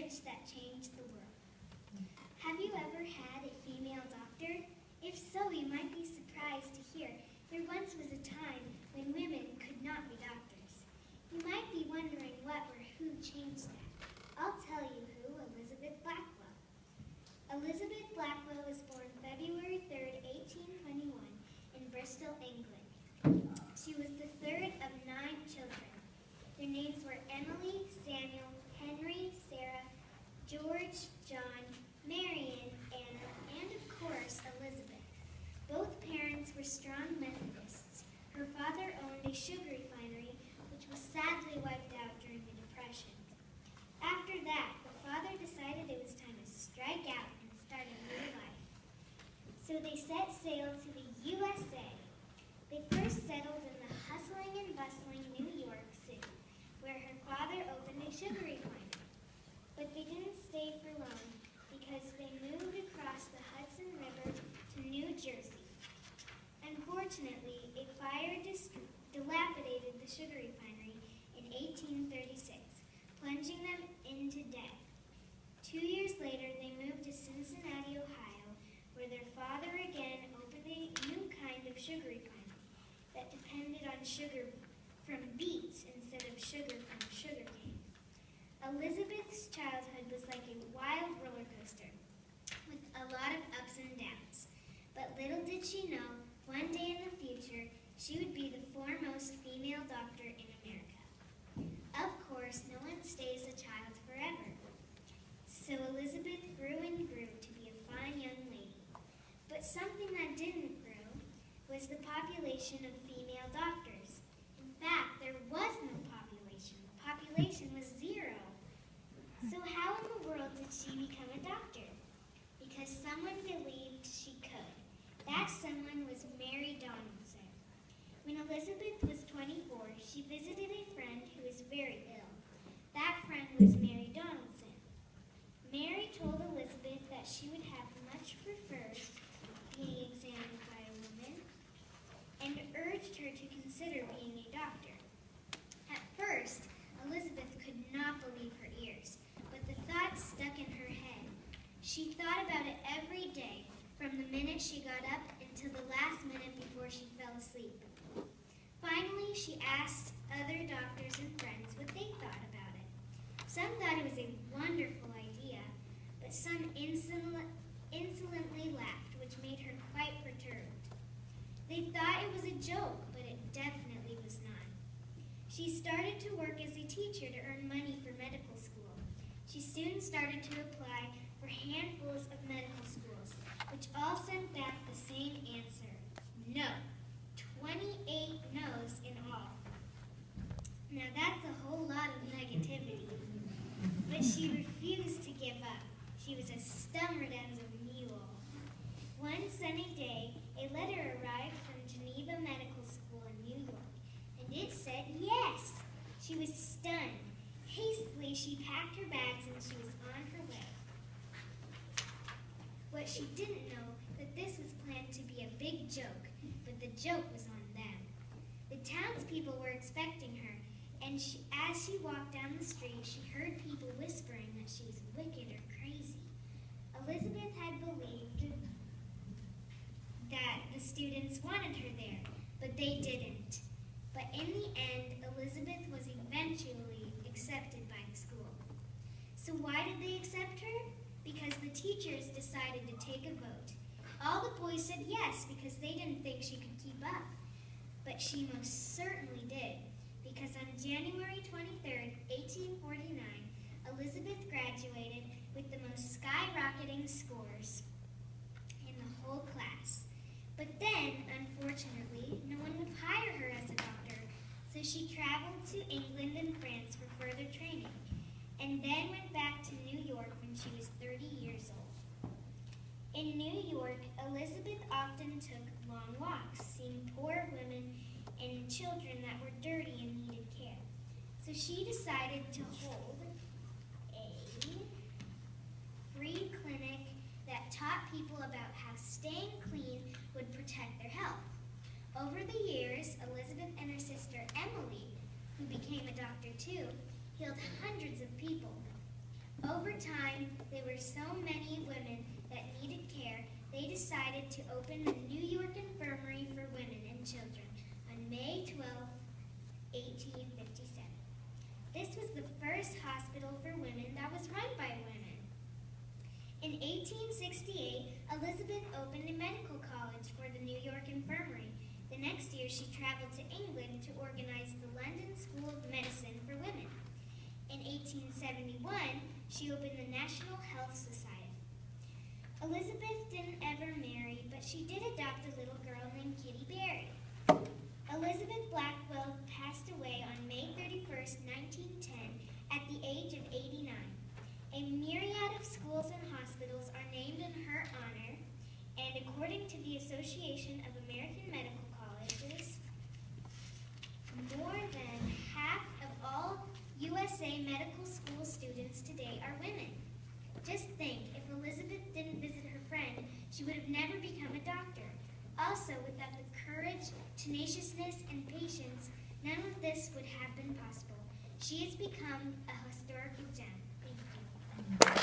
marriage that changed the world. Have you ever had a female doctor? If so, you might be surprised to hear there once was a time when women could not be doctors. You might be wondering what or who changed that. I'll tell you who: Elizabeth Blackwell. Elizabeth Blackwell was born February 3rd, 1821 in Bristol, England. She was the third of 9 children. Their names were Emily, Samuel, Henry, Sarah, George, John, Marion, Anna, and of course, Elizabeth. Both parents were strong Methodists. Her father owned a sugar refinery, which was sadly wiped out during the Depression. After that, the father decided it was time to strike out and start a new life. So they set sail to the USA. They first settled in the hustling and bustling New York City, where her father opened a sugar refinery. But they didn't stay for long because they moved across the Hudson River to New Jersey. Unfortunately, a fire dilapidated the sugar refinery in 1836, plunging them into debt. 2 years later, they moved to Cincinnati, Ohio, where their father again opened a new kind of sugar refinery that depended on sugar from beets instead of sugar from sugarcane. Elizabeth's childhood was like a wild roller coaster with a lot of ups and downs. But little did she know, one day in the future, she would be the foremost female doctor in America. Of course, no one stays a child forever. So Elizabeth grew and grew to be a fine young lady. But something that didn't grow was the population of female doctors. In fact, there was no population. The population was 0. So how in the world did she become a doctor? Because someone believed she could. That someone was Mary Donaldson. When Elizabeth was 24, she visited a friend who was very ill. That friend was Mary Donaldson. Mary told Elizabeth that she would have much preferred being examined by a woman and urged her to consider being a doctor. At first, Elizabeth could not believe her ears, but the thought stuck in her head. She thought about it every day, from the minute she got up until the last minute before she fell asleep. Finally, she asked other doctors and friends what they thought about it. Some thought it was a wonderful idea, but some insolently laughed, which made her quite perturbed. They thought it was a joke, but it definitely was not. She started to work as a teacher to earn money for medical school. She soon started to apply for handfuls of medical schools, which all sent back the same answer: no. 28 no's in all. Now that's a whole lot of negativity. But she refused to give up. She was as stubborn as a mule. One sunny day, a letter arrived from Geneva Medical School in New York, and it said yes. She was stunned. Hastily, she packed her bags and she was on her way. What she didn't know, that this was planned to be a big joke, but the joke was on them. The townspeople were expecting her, and as she walked down the street, she heard people whispering that she was wicked or crazy. Elizabeth had believed that the students wanted her there, but they didn't. But in the end, Elizabeth was eventually accepted by the school. So why did they accept her? Because the teachers decided to take a vote. All the boys said yes because they didn't think she could keep up. But she most certainly did, because on January 23rd, 1849, Elizabeth graduated with the most skyrocketing scores in the whole class. But then, unfortunately, no one would hire her as a doctor, so she traveled to England and France for further training, and then went back to New York when she was 30 years old. In New York, Elizabeth often took long walks, seeing poor women and children that were dirty and needed care. So she decided to hold a free clinic that taught people about how staying clean would protect their health. Over the years, Elizabeth and her sister Emily, who became a doctor too, healed hundreds of people. Over time, there were so many women that needed care, they decided to open the New York Infirmary for Women and Children on May 12, 1857. This was the first hospital for women that was run by women. In 1868, Elizabeth opened a medical college for the New York Infirmary. The next year, she traveled to England to organize the London School of Medicine for Women. In 1871, she opened the National Health Society. Elizabeth didn't ever marry, but she did adopt a little girl named Kitty Berry. Elizabeth Blackwell passed away on May 31st, 1910, at the age of 89. A myriad of schools and hospitals are named in her honor, and according to the Association of American Medical Colleges, more than half of all USA medical school students today are women. Just think, if Elizabeth didn't visit her friend, she would have never become a doctor. Also, without the courage, tenaciousness, and patience, none of this would have been possible. She has become a historical gem. Thank you.